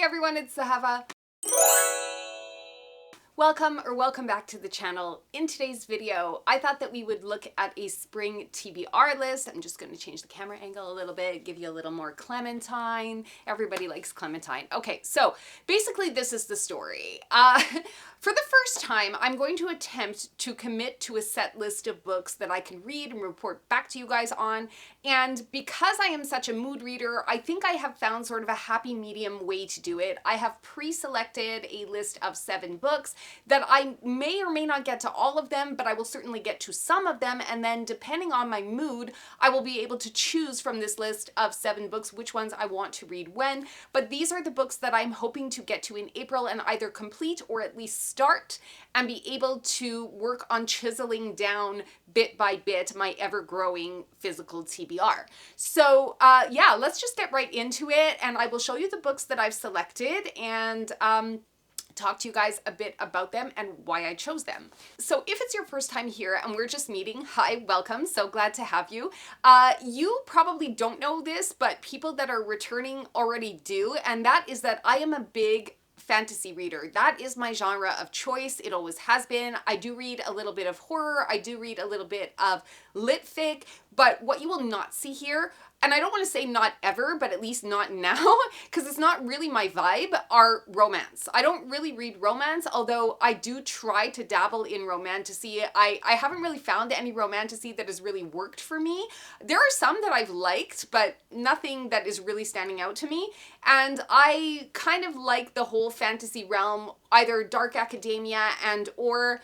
everyone, it's Zahava. Welcome back to the channel. In today's video, I thought that we would look at a spring TBR list. I'm just going to change the camera angle a little bit, give you a little more clementine. Everybody likes clementine. Okay, so basically this is the story. For the first time, I'm going to attempt to commit to a set list of books that I can read and report back to you guys on. And because I am such a mood reader, I think I have found sort of a happy medium way to do it. I have pre-selected a list of 7 books that I may or may not get to all of them, but I will certainly get to some of them. And then depending on my mood, I will be able to choose from this list of 7 books which ones I want to read when. But these are the books that I'm hoping to get to in April and either complete or at least start and be able to work on chiseling down bit by bit my ever-growing physical TBR. So yeah, let's just get right into it, and I will show you the books that I've selected and talk to you guys a bit about them and why I chose them. So if it's your first time here and we're just meeting, hi, welcome, so glad to have you. You probably don't know this, but people that are returning already do, and that is that I am a big fantasy reader. That is my genre of choice. It always has been. I do read a little bit of horror. I do read a little bit of lit fic, but what you will not see here, and I don't want to say not ever, but at least not now, because it's not really my vibe, are romance. I don't really read romance, although I do try to dabble in romantasy. I haven't really found any romantasy that has really worked for me. There are some that I've liked, but nothing that is really standing out to me. And I kind of like the whole fantasy realm, either dark academia and or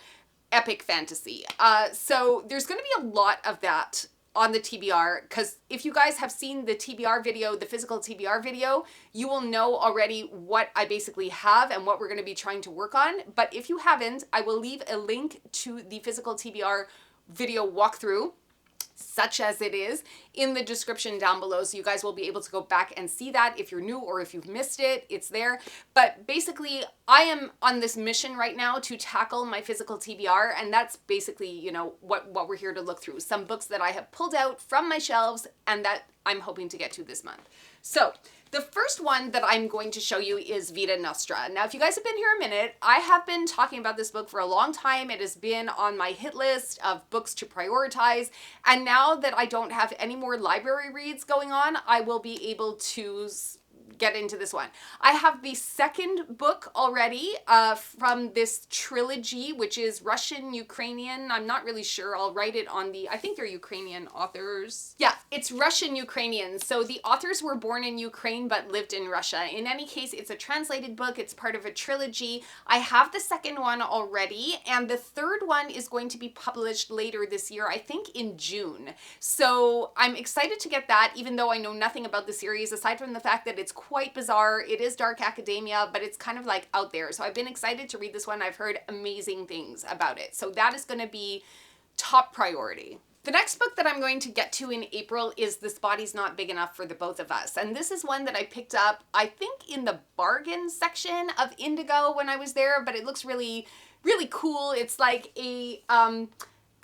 epic fantasy. So there's going to be a lot of that on the TBR, because if you guys have seen the TBR video, the physical TBR video, you will know already what I basically have and what we're going to be trying to work on. But if you haven't, I will leave a link to the physical TBR video walkthrough, such as it is, in the description down below, so you guys will be able to go back and see that if you're new or if you've missed it, it's there. But basically, I am on this mission right now to tackle my physical TBR, and that's basically, you know, what we're here to look through. Some books that I have pulled out from my shelves and that I'm hoping to get to this month. So the first one that I'm going to show you is Vita Nostra. Now, if you guys have been here a minute, I have been talking about this book for a long time. It has been on my hit list of books to prioritize. And now that I don't have any more library reads going on, I will be able to get into this one. I have the second book already from this trilogy, which is Russian, Ukrainian. I'm not really sure. I'll write it on the, I think they're Ukrainian authors. Yeah, it's Russian, Ukrainian. So the authors were born in Ukraine but lived in Russia. In any case, it's a translated book. It's part of a trilogy. I have the second one already, and the third one is going to be published later this year, I think in June. So I'm excited to get that, even though I know nothing about the series, aside from the fact that it's quite bizarre. It is dark academia, but it's kind of like out there. So I've been excited to read this one. I've heard amazing things about it. So that is going to be top priority. The next book that I'm going to get to in April is This Body's Not Big Enough for the Both of Us. And this is one that I picked up, I think, in the bargain section of Indigo when I was there, but it looks really, really cool. It's like a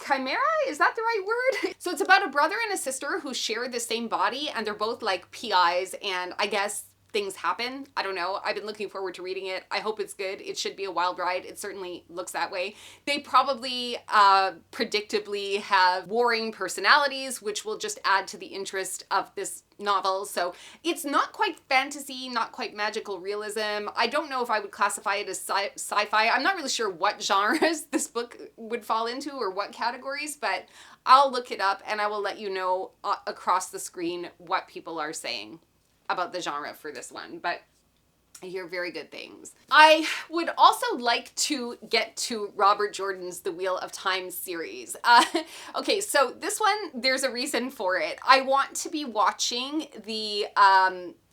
chimera? Is that the right word? So it's about a brother and a sister who share the same body, and they're both like PIs, and I guess things happen. I don't know. I've been looking forward to reading it. I hope it's good. It should be a wild ride. It certainly looks that way. They probably predictably have warring personalities, which will just add to the interest of this novel. So it's not quite fantasy, not quite magical realism. I don't know if I would classify it as sci-fi. I'm not really sure what genres this book would fall into or what categories, but I'll look it up and I will let you know across the screen what people are saying about the genre for this one, but I hear very good things. I would also like to get to Robert Jordan's The Wheel of Time series. Okay, so this one, there's a reason for it. I want to be watching the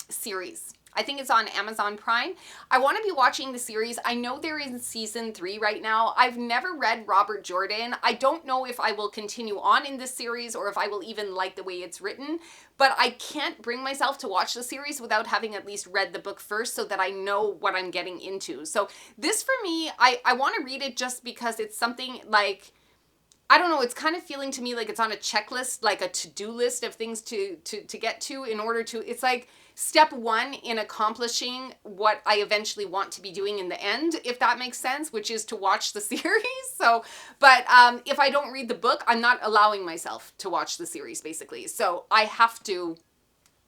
series. I think it's on Amazon Prime. I want to be watching the series. I know they're in season 3 right now. I've never read Robert Jordan. I don't know if I will continue on in this series or if I will even like the way it's written, but I can't bring myself to watch the series without having at least read the book first so that I know what I'm getting into. So this for me, I want to read it just because it's something like, I don't know, it's kind of feeling to me like it's on a checklist, like a to-do list of things to get to in order to, it's like, step one in accomplishing what I eventually want to be doing in the end, if that makes sense, which is to watch the series. So, but if I don't read the book, I'm not allowing myself to watch the series, basically. So I have to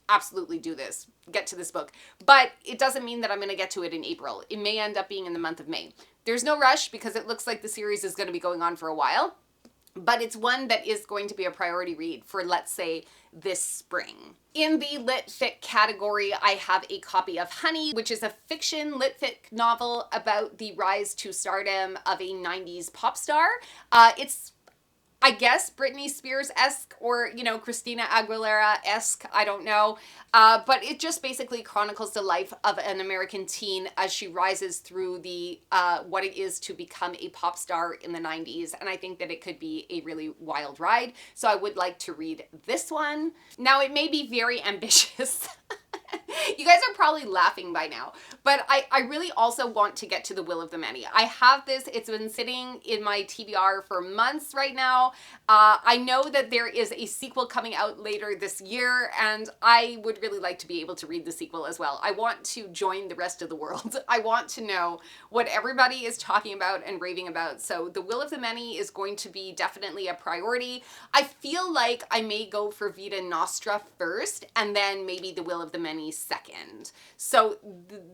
absolutely do this, get to this book. But it doesn't mean that I'm going to get to it in April. It may end up being in the month of May. There's no rush because it looks like the series is going to be going on for a while. But it's one that is going to be a priority read for, let's say, this spring. In the lit fic category, I have a copy of Honey, which is a fiction lit fic novel about the rise to stardom of a 90s pop star. It's, I guess, Britney Spears-esque or, you know, Christina Aguilera-esque, I don't know. But it just basically chronicles the life of an American teen as she rises through the what it is to become a pop star in the 90s. And I think that it could be a really wild ride. So I would like to read this one. Now, it may be very ambitious. You guys are probably laughing by now, but I really also want to get to The Will of the Many. I have this, it's been sitting in my TBR for months right now. I know that there is a sequel coming out later this year, and I would really like to be able to read the sequel as well. I want to join the rest of the world. I want to know what everybody is talking about and raving about. So The Will of the Many is going to be definitely a priority. I feel like I may go for Vita Nostra first, and then maybe The Will of the Many second. So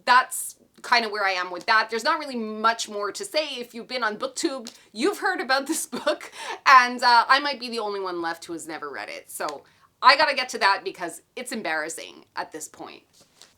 that's kind of where I am with that. There's not really much more to say. If you've been on BookTube, you've heard about this book, and I might be the only one left who has never read it. So I gotta get to that because it's embarrassing at this point.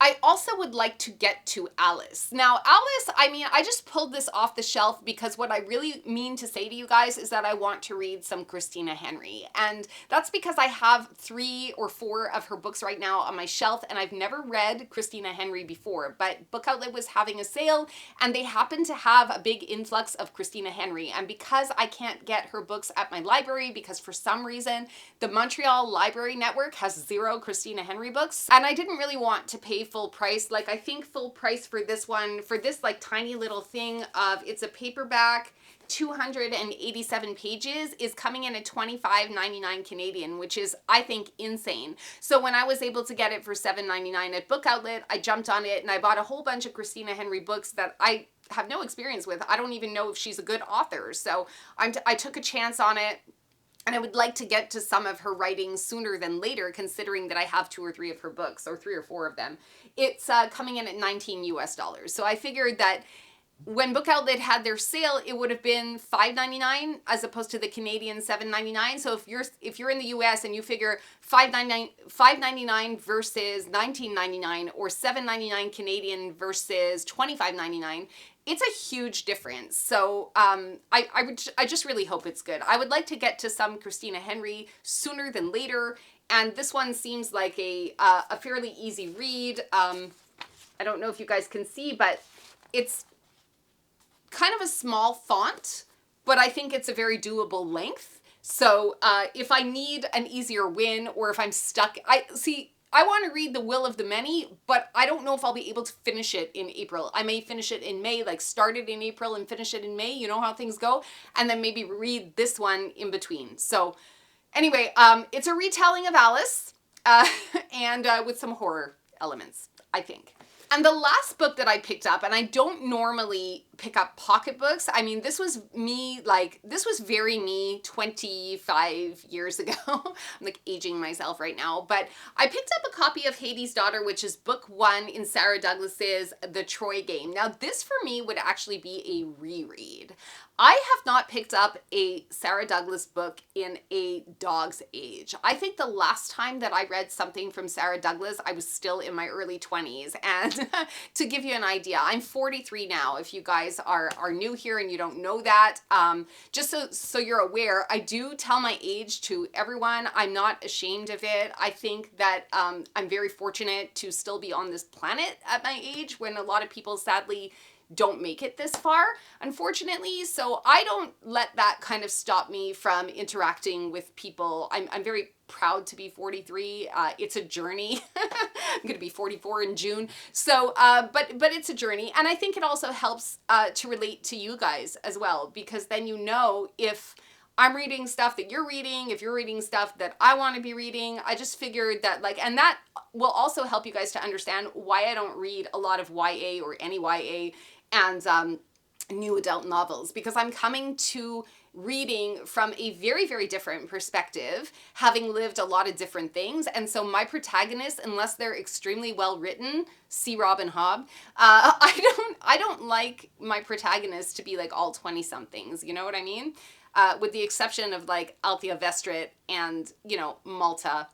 I also would like to get to Alice. Now, Alice, I mean, I just pulled this off the shelf because what I really mean to say to you guys is that I want to read some Christina Henry. And that's because I have 3 or 4 of her books right now on my shelf, and I've never read Christina Henry before. But Book Outlet was having a sale, and they happened to have a big influx of Christina Henry. And because I can't get her books at my library, because for some reason, the Mont-Royal Library Network has 0 Christina Henry books, and I didn't really want to pay full price. Like, I think full price for this one, for this like tiny little thing of, it's a paperback, 287 pages, is coming in at $25.99 Canadian, which is, I think, insane. So when I was able to get it for $7.99 at Book Outlet, I jumped on it and I bought a whole bunch of Christina Henry books that I have no experience with. I don't even know if she's a good author. So I took a chance on it. And I would like to get to some of her writing sooner than later, considering that I have 2 or 3 of her books, or 3 or 4 of them. It's coming in at $19 US. So I figured that when Book Outlet had their sale, it would have been $5.99 as opposed to the Canadian $7.99. So if you're in the US and you figure $5.99 versus $19.99, or $7.99 Canadian versus $25.99, it's a huge difference. So I just really hope it's good. I would like to get to some Christina Henry sooner than later, and this one seems like a fairly easy read. I don't know if you guys can see, but it's kind of a small font, but I think it's a very doable length. So if I need an easier win, or if I'm stuck, I want to read The Will of the Many, but I don't know if I'll be able to finish it in April. I may finish it in May, like start it in April and finish it in May. You know how things go. And then maybe read this one in between. So anyway, it's a retelling of Alice and with some horror elements, I think. And the last book that I picked up, and I don't normally pick up pocketbooks. I mean, this was me, like, this was very me 25 years ago. I'm like aging myself right now. But I picked up a copy of Hades' Daughter, which is book 1 in Sarah Douglas's The Troy Game. Now, this for me would actually be a reread. I have not picked up a Sarah Douglas book in a dog's age. I think the last time that I read something from Sarah Douglas, I was still in my early 20s. And to give you an idea, I'm 43 now. If you guys are new here and you don't know that, just so you're aware, I do tell my age to everyone. I'm not ashamed of it. I think that I'm very fortunate to still be on this planet at my age, when a lot of people sadly don't make it this far, unfortunately. So I don't let that kind of stop me from interacting with people. I'm very proud to be 43. It's a journey. I'm going to be 44 in June. So, but it's a journey. And I think it also helps to relate to you guys as well, because then you know if I'm reading stuff that you're reading, if you're reading stuff that I want to be reading, I just figured that like, and that will also help you guys to understand why I don't read a lot of YA or any YA and new adult novels, because I'm coming to reading from a very, very different perspective, having lived a lot of different things. And so my protagonists, unless they're extremely well written, see Robin Hobb, I don't like my protagonists to be like all 20 somethings, you know what I mean? With the exception of like Althea Vestrit and, you know, Malta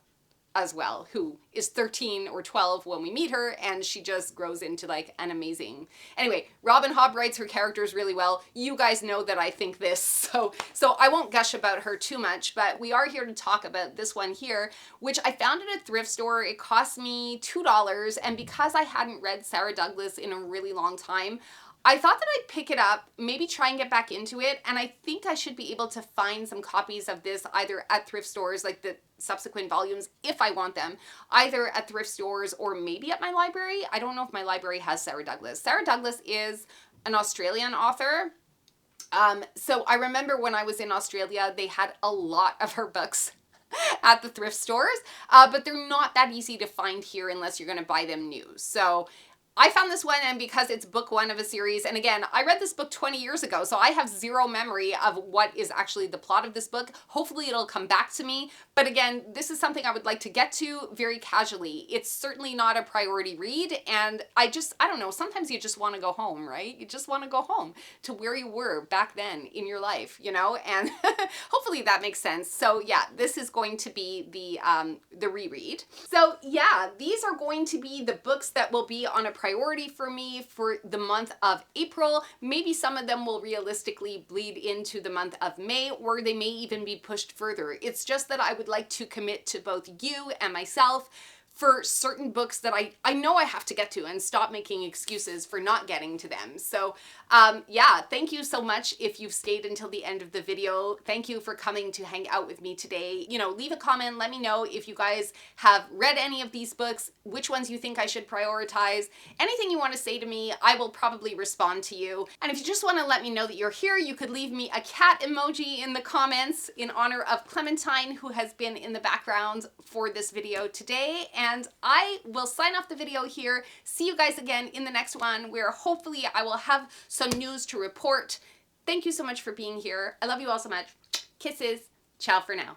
as well, who is 13 or 12 when we meet her, and she just grows into like an amazing... Anyway, Robin Hobb writes her characters really well. You guys know that I think this, so I won't gush about her too much, but we are here to talk about this one here, which I found at a thrift store. It cost me $2, and because I hadn't read Sarah Douglas in a really long time, I thought that I'd pick it up, maybe try and get back into it, and I think I should be able to find some copies of this either at thrift stores, like the subsequent volumes, if I want them, either at thrift stores or maybe at my library. I don't know if my library has Sarah Douglas. Sarah Douglas is an Australian author. So I remember when I was in Australia, they had a lot of her books at the thrift stores, but they're not that easy to find here unless you're going to buy them new. So I found this one, and because it's book one of a series, and again, I read this book 20 years ago, so I have zero memory of what is actually the plot of this book. Hopefully it'll come back to me, but again, this is something I would like to get to very casually. It's certainly not a priority read, and I don't know, sometimes you just want to go home, right? You just want to go home to where you were back then in your life, you know, and hopefully that makes sense. So yeah, this is going to be the reread. So yeah, these are going to be the books that will be on a priority for me for the month of April. Maybe some of them will realistically bleed into the month of May, or they may even be pushed further. It's just that I would like to commit to both you and myself for certain books that I know I have to get to and stop making excuses for not getting to them. So yeah, thank you so much if you've stayed until the end of the video. Thank you for coming to hang out with me today. You know, leave a comment, let me know if you guys have read any of these books, which ones you think I should prioritize. Anything you want to say to me, I will probably respond to you. And if you just want to let me know that you're here, you could leave me a cat emoji in the comments in honor of Clementine, who has been in the background for this video today. And I will sign off the video here. See you guys again in the next one, where hopefully I will have some news to report. Thank you so much for being here. I love you all so much. Kisses. Ciao for now.